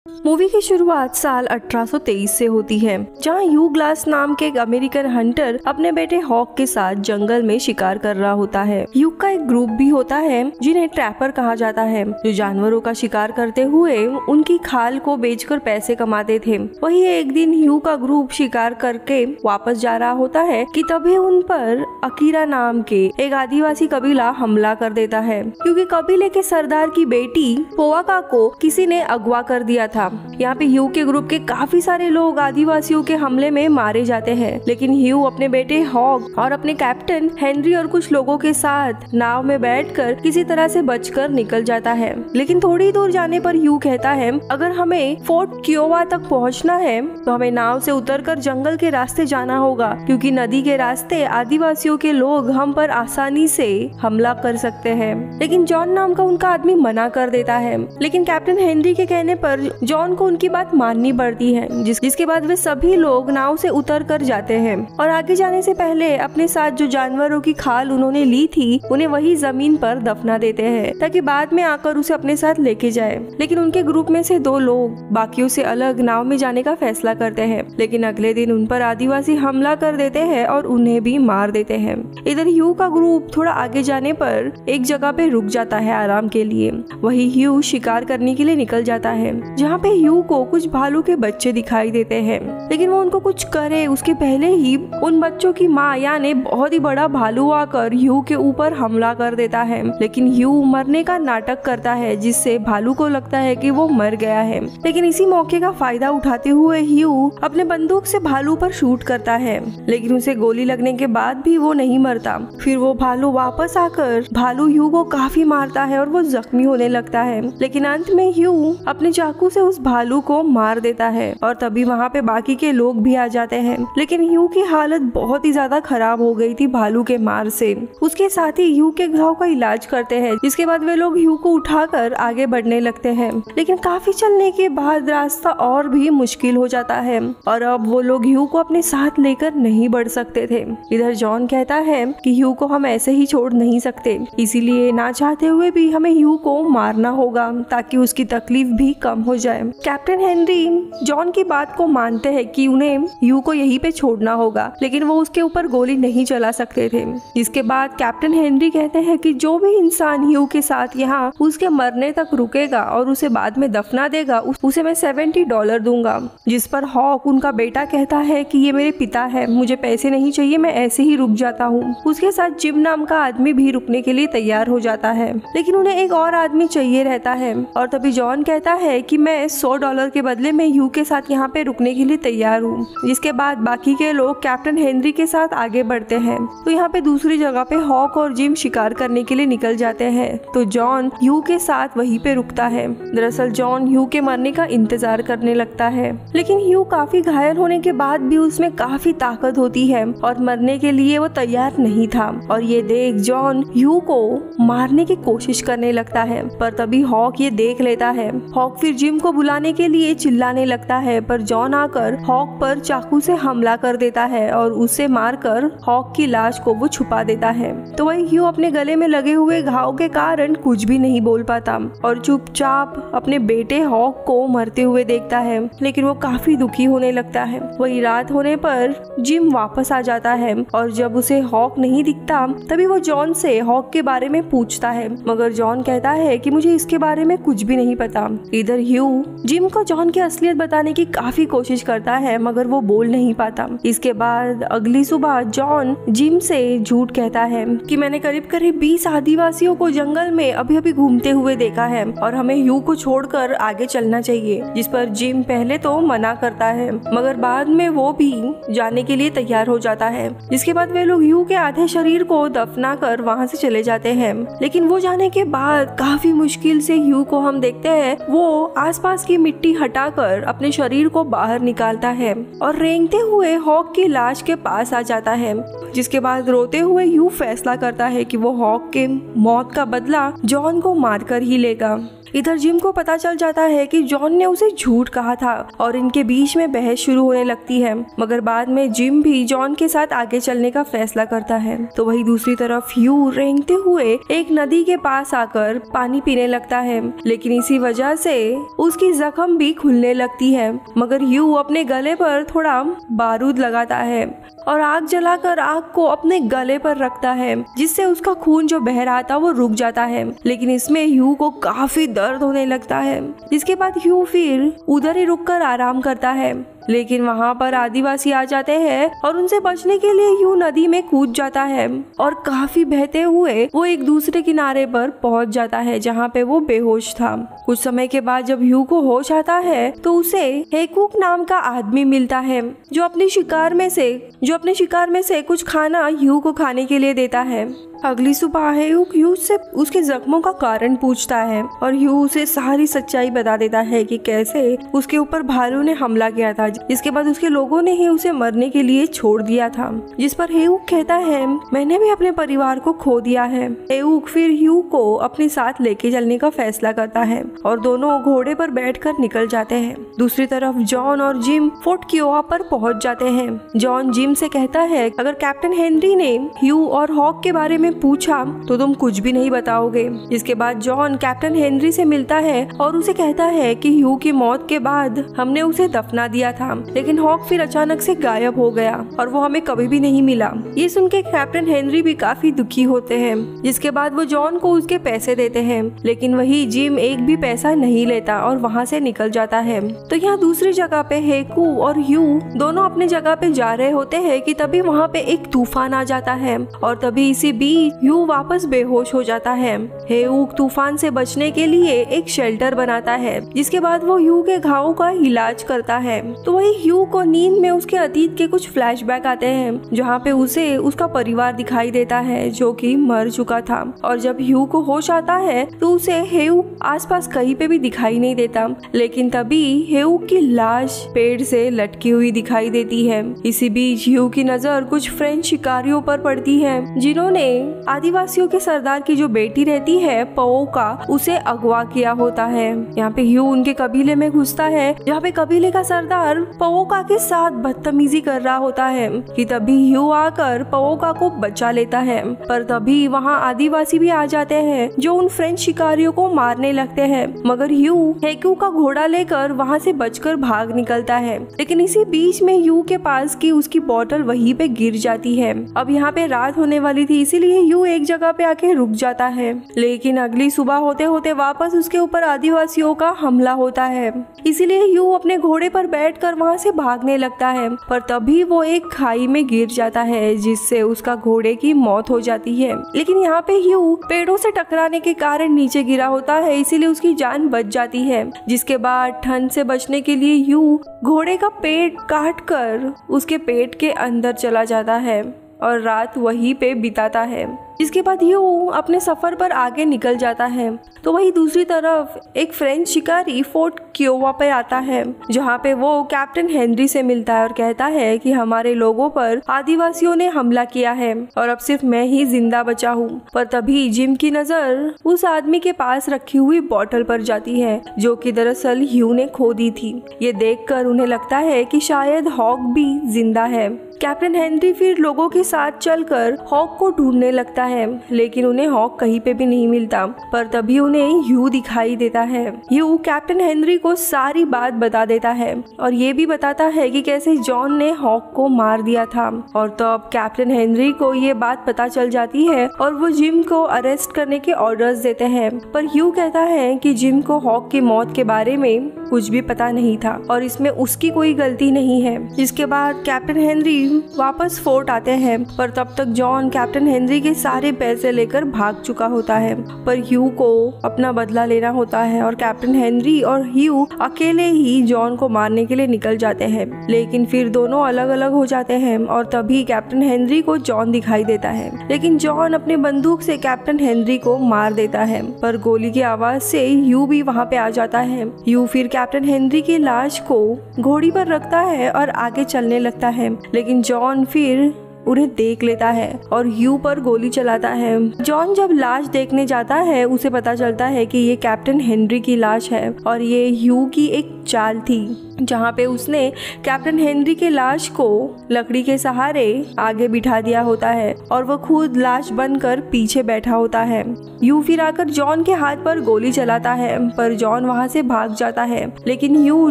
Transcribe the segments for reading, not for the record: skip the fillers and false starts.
Movie की शुरुआत साल 1823 से होती है, जहां ह्यू ग्लास नाम के एक अमेरिकन हंटर अपने बेटे हॉक के साथ जंगल में शिकार कर रहा होता है। ह्यू का एक ग्रुप भी होता है जिन्हें ट्रैपर कहा जाता है, जो जानवरों का शिकार करते हुए उनकी खाल को बेचकर पैसे कमाते थे। वही एक दिन ह्यू का ग्रुप शिकार करके वापस जा रहा होता है कि तभी उन पर अकीरा नाम के एक आदिवासी कबीला हमला कर देता है, क्योंकि कबीले के सरदार की बेटी पोवाका को किसी ने अगवा कर दिया था। यहाँ पे ह्यू के ग्रुप के काफी सारे लोग आदिवासियों के हमले में मारे जाते हैं, लेकिन ह्यू अपने बेटे हॉक और अपने कैप्टन हेनरी और कुछ लोगों के साथ नाव में बैठकर किसी तरह से बचकर निकल जाता है। लेकिन थोड़ी दूर जाने पर ह्यू कहता है, अगर हमें फोर्ट कियोवा तक पहुँचना है तो हमें नाव से उतरकर जंगल के रास्ते जाना होगा, क्योंकि नदी के रास्ते आदिवासियों के लोग हम पर आसानी से हमला कर सकते हैं। लेकिन जॉन नाम का उनका आदमी मना कर देता है, लेकिन कैप्टन हेनरी के कहने पर जॉन को उनकी बात माननी पड़ती है, जिसके बाद वे सभी लोग नाव से उतर कर जाते हैं और आगे जाने से पहले अपने साथ जो जानवरों की खाल उन्होंने ली थी उन्हें वही जमीन पर दफना देते हैं, ताकि बाद में आकर उसे अपने साथ लेके जाए। लेकिन उनके ग्रुप में से 2 लोग बाकियों से अलग नाव में जाने का फैसला करते हैं, लेकिन अगले दिन उन पर आदिवासी हमला कर देते हैं और उन्हें भी मार देते हैं। इधर ह्यू का ग्रुप थोड़ा आगे जाने पर एक जगह पे रुक जाता है आराम के लिए। वही ह्यू शिकार करने के लिए निकल जाता है, जहाँ पे ह्यू को कुछ भालू के बच्चे दिखाई देते हैं, लेकिन वो उनको कुछ करे उसके पहले ही उन बच्चों की माँ यानी बहुत ही बड़ा भालू आकर ह्यू के ऊपर हमला कर देता है। लेकिन ह्यू मरने का नाटक करता है, जिससे भालू को लगता है कि वो मर गया है। लेकिन इसी मौके का फायदा उठाते हुए ह्यू अपने बंदूक से भालू पर शूट करता है, लेकिन उसे गोली लगने के बाद भी वो नहीं मरता। फिर वो भालू वापस आकर भालू ह्यू को काफी मारता है और वो जख्मी होने लगता है, लेकिन अंत में ह्यू अपने चाकू से उस भालू को मार देता है और तभी वहाँ पे बाकी के लोग भी आ जाते हैं। लेकिन ह्यू की हालत बहुत ही ज्यादा खराब हो गई थी भालू के मार से। उसके साथ ही ह्यू के घाव का इलाज करते हैं, जिसके बाद वे लोग ह्यू को उठाकर आगे बढ़ने लगते हैं। लेकिन काफी चलने के बाद रास्ता और भी मुश्किल हो जाता है और अब वो लोग ह्यू को अपने साथ लेकर नहीं बढ़ सकते थे। इधर जॉन कहता है कि ह्यू को हम ऐसे ही छोड़ नहीं सकते, इसीलिए ना चाहते हुए भी हमें ह्यू को मारना होगा ताकि उसकी तकलीफ भी कम हो जाए। कैप्टन हेनरी जॉन की बात को मानते हैं कि उन्हें ह्यू को यहीं पे छोड़ना होगा, लेकिन वो उसके ऊपर गोली नहीं चला सकते थे। इसके बाद कैप्टन हेनरी कहते हैं कि जो भी इंसान ह्यू के साथ यहाँ उसके मरने तक रुकेगा और उसे बाद में दफना देगा, उसे मैं $70 दूंगा। जिस पर हॉक उनका बेटा कहता है कि ये मेरे पिता है, मुझे पैसे नहीं चाहिए, मैं ऐसे ही रुक जाता हूँ। उसके साथ जिम नाम का आदमी भी रुकने के लिए तैयार हो जाता है, लेकिन उन्हें एक और आदमी चाहिए रहता है। और तभी जॉन कहता है कि मैं $100 के बदले में ह्यू के साथ यहाँ पे रुकने के लिए तैयार हूँ। जिसके बाद बाकी के लोग कैप्टन हेनरी के साथ आगे बढ़ते हैं। तो यहाँ पे दूसरी जगह पे हॉक और जिम शिकार करने के लिए निकल जाते हैं, तो जॉन ह्यू के साथ वहीं पे रुकता है। दरअसल जॉन ह्यू के मरने का इंतजार करने लगता है, लेकिन ह्यू काफी घायल होने के बाद भी उसमें काफी ताकत होती है और मरने के लिए वो तैयार नहीं था। और ये देख जॉन ह्यू को मारने की कोशिश करने लगता है, पर तभी हॉक ये देख लेता है। हॉक फिर जिम को बुलाने के लिए चिल्लाने लगता है, पर जॉन आकर हॉक पर चाकू से हमला कर देता है और उसे मारकर हॉक की लाश को वो छुपा देता है। तो वही ह्यू अपने गले में लगे हुए घाव के कारण कुछ भी नहीं बोल पाता और चुपचाप अपने बेटे हॉक को मरते हुए देखता है, लेकिन वो काफी दुखी होने लगता है। वही रात होने पर जिम वापस आ जाता है और जब उसे हॉक नहीं दिखता तभी वो जॉन से हॉक के बारे में पूछता है, मगर जॉन कहता है कि मुझे इसके बारे में कुछ भी नहीं पता। इधर ह्यू जिम को जॉन की असलियत बताने की काफी कोशिश करता है, मगर वो बोल नहीं पाता। इसके बाद अगली सुबह जॉन जिम से झूठ कहता है कि मैंने करीब 20 आदिवासियों को जंगल में अभी अभी घूमते हुए देखा है और हमें ह्यू को छोड़कर आगे चलना चाहिए। जिस पर जिम पहले तो मना करता है, मगर बाद में वो भी जाने के लिए तैयार हो जाता है। जिसके बाद वे लोग ह्यू के आधे शरीर को दफना कर वहाँ से चले जाते हैं। लेकिन वो जाने के बाद काफी मुश्किल से ह्यू को हम देखते हैं वो आसपास की मिट्टी हटाकर अपने शरीर को बाहर निकालता है और रेंगते हुए हॉक की लाश के पास आ जाता है। जिसके बाद रोते हुए ह्यू फैसला करता है कि वो हॉक के मौत का बदला जॉन को मारकर ही लेगा। इधर जिम को पता चल जाता है कि जॉन ने उसे झूठ कहा था और इनके बीच में बहस शुरू होने लगती है, मगर बाद में जिम भी जॉन के साथ आगे चलने का फैसला करता है। तो वही दूसरी तरफ ह्यू रेंगते हुए एक नदी के पास आकर पानी पीने लगता है, लेकिन इसी वजह से उसकी जख्म भी खुलने लगती है। मगर ह्यू अपने गले पर थोड़ा बारूद लगाता है और आग जलाकर आग को अपने गले पर रखता है, जिससे उसका खून जो बह रहा था वो रुक जाता है। लेकिन इसमें ह्यू को काफी दर्द होने लगता है, जिसके बाद ह्यू फिर उधर ही रुककर आराम करता है। लेकिन वहाँ पर आदिवासी आ जाते हैं और उनसे बचने के लिए ह्यू नदी में कूद जाता है और काफी बहते हुए वो एक दूसरे किनारे पर पहुँच जाता है, जहाँ पे वो बेहोश था। कुछ समय के बाद जब ह्यू को होश आता है तो उसे हेकुक नाम का आदमी मिलता है, जो अपने शिकार में से कुछ खाना ह्यू को खाने के लिए देता है। अगली सुबह हेकुक ह्यू से उसके जख्मों का कारण पूछता है और ह्यू उसे सारी सच्चाई बता देता है कि कैसे उसके ऊपर भालू ने हमला किया था, जिसके बाद उसके लोगों ने ही उसे मरने के लिए छोड़ दिया था। जिस पर हेकुक कहता है, मैंने भी अपने परिवार को खो दिया है। हेकुक फिर ह्यू को अपने साथ लेके चलने का फैसला करता है और दोनों घोड़े पर बैठकर निकल जाते हैं। दूसरी तरफ जॉन और जिम फोर्ट कियोवा पर पहुंच जाते हैं। जॉन जिम से कहता है, अगर कैप्टन हेनरी ने ह्यू और हॉक के बारे में पूछा तो तुम कुछ भी नहीं बताओगे। इसके बाद जॉन कैप्टन हेनरी से मिलता है और उसे कहता है कि ह्यू की मौत के बाद हमने उसे दफना दिया था, लेकिन हॉक फिर अचानक से गायब हो गया और वो हमें कभी भी नहीं मिला। ये सुन के कैप्टन हेनरी भी काफी दुखी होते हैं, जिसके बाद वो जॉन को उसके पैसे देते हैं, लेकिन वही जिम एक भी पैसा नहीं लेता और वहाँ से निकल जाता है। तो यहाँ दूसरी जगह पे हेकू और ह्यू दोनों अपने जगह पे जा रहे होते हैं कि तभी वहाँ पे एक तूफान आ जाता है और तभी इसी बीच ह्यू वापस बेहोश हो जाता है। हेकुक तूफान से बचने के लिए एक शेल्टर बनाता है, जिसके बाद वो ह्यू के घावों का इलाज करता है। तो वही ह्यू को नींद में उसके अतीत के कुछ फ्लैशबैक आते हैं, जहाँ पे उसे उसका परिवार दिखाई देता है जो कि मर चुका था। और जब ह्यू को होश आता है तो उसे हेकुक आसपास कहीं पे भी दिखाई नहीं देता, लेकिन तभी हेकुक की लाश पेड़ से लटकी हुई दिखाई देती है। इसी बीच ह्यू की नजर कुछ फ्रेंच शिकारियों पर पड़ती है, जिन्होंने आदिवासियों के सरदार की जो बेटी रहती है पओका, उसे अगवा किया होता है। यहाँ पे ह्यू उनके कबीले में घुसता है, जहाँ पे कबीले का सरदार पओका के साथ बदतमीजी कर रहा होता है कि तभी ह्यू आकर पओका को बचा लेता है। पर तभी वहाँ आदिवासी भी आ जाते हैं जो उन फ्रेंच शिकारियों को मारने लगते हैं, मगर ह्यू हेकू का घोड़ा लेकर वहाँ से बचकर भाग निकलता है। लेकिन इसी बीच में ह्यू के पास की उसकी बोतल वहीं पे गिर जाती है। अब यहाँ पे रात होने वाली थी, इसीलिए ह्यू एक जगह पे आके रुक जाता है, लेकिन अगली सुबह होते होते वापस उसके ऊपर आदिवासियों का हमला होता है। इसीलिए ह्यू अपने घोड़े पर बैठकर वहाँ से भागने लगता है, पर तभी वो एक खाई में गिर जाता है, जिससे उसका घोड़े की मौत हो जाती है। लेकिन यहाँ पे ह्यू पेड़ों से टकराने के कारण नीचे गिरा होता है, इसीलिए उसकी जान बच जाती है। जिसके बाद ठंड से बचने के लिए ह्यू घोड़े का पेट काट कर उसके पेट के अंदर चला जाता है और रात वहीं पे बिताता है। इसके बाद ह्यू अपने सफर पर आगे निकल जाता है। तो वही दूसरी तरफ एक फ्रेंच शिकारी फोर्ट कियोवा पे आता है, जहाँ पे वो कैप्टन हेनरी से मिलता है और कहता है कि हमारे लोगों पर आदिवासियों ने हमला किया है और अब सिर्फ मैं ही जिंदा बचा हूँ। पर तभी जिम की नजर उस आदमी के पास रखी हुई बोतल पर जाती है, जो कि दरअसल ह्यू ने खो दी थी। ये देखकर उन्हें लगता है कि शायद हॉक भी जिंदा है। कैप्टन हेनरी फिर लोगों के साथ चलकर हॉक को ढूंढने लगता है, लेकिन उन्हें हॉक कहीं पे भी नहीं मिलता। पर तभी उन्हें ह्यू दिखाई देता है। ह्यू कैप्टन हेनरी को सारी बात बता देता है और ये भी बताता है कि कैसे जॉन ने हॉक को मार दिया था। और तो अब कैप्टन हेनरी को ये बात पता चल जाती है और वो जिम को अरेस्ट करने के ऑर्डर्स देते हैं। पर ह्यू कहता है कि जिम को हॉक की मौत के बारे में कुछ भी पता नहीं था और इसमें उसकी कोई गलती नहीं है। जिसके बाद कैप्टन हेनरी वापस फोर्ट आते हैं, पर तब तक जॉन कैप्टन हेनरी के सारे पैसे लेकर भाग चुका होता है। पर ह्यू को अपना बदला लेना होता है और कैप्टन हेनरी और ह्यू अकेले ही जॉन को मारने के लिए निकल जाते हैं। लेकिन फिर दोनों अलग अलग हो जाते हैं और तभी कैप्टन हेनरी को जॉन दिखाई देता है, लेकिन जॉन अपने बंदूक से कैप्टन हेनरी को मार देता है। पर गोली की आवाज से ह्यू भी वहाँ पे आ जाता है। ह्यू फिर कैप्टन हेनरी की लाश को घोड़ी पर रखता है और आगे चलने लगता है, लेकिन जॉन फिर उन्हें देख लेता है और ह्यू पर गोली चलाता है। जॉन जब लाश देखने जाता है उसे पता चलता है कि ये कैप्टन हेनरी की लाश है और ये ह्यू की एक चाल थी, जहाँ पे उसने कैप्टन हेनरी के लाश को लकड़ी के सहारे आगे बिठा दिया होता है और वो खुद लाश बनकर पीछे बैठा होता है। ह्यू फिर आकर जॉन के हाथ पर गोली चलाता है पर जॉन वहाँ से भाग जाता है, लेकिन ह्यू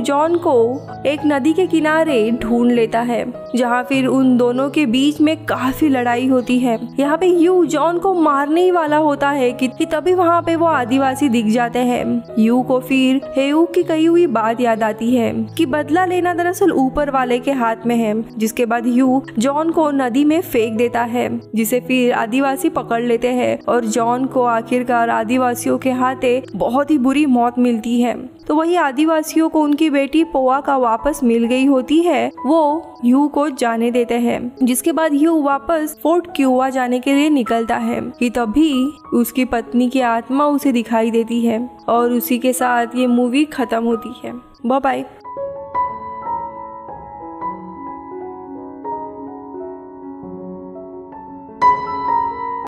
जॉन को एक नदी के किनारे ढूंढ लेता है, जहाँ फिर उन दोनों के बीच में काफी लड़ाई होती है। यहाँ पे ह्यू जॉन को मारने ही वाला होता है कि तभी वहाँ पे वो आदिवासी दिख जाते हैं। ह्यू को फिर हेयू की कही हुई बात याद आती है कि बदला लेना दरअसल ऊपर वाले के हाथ में है, जिसके बाद ह्यू जॉन को नदी में फेंक देता है, जिसे फिर आदिवासी पकड़ लेते हैं और जॉन को आखिरकार आदिवासियों के हाथे बहुत ही बुरी मौत मिलती है। तो वही आदिवासियों को उनकी बेटी पोआ का वापस मिल गई होती है, वो ह्यू को जाने देते हैं, जिसके बाद ह्यू वापस फोर्ट क्यूआ जाने के लिए निकलता है कि तभी उसकी पत्नी की आत्मा उसे दिखाई देती है और उसी के साथ ये मूवी खत्म होती है। Bye bye.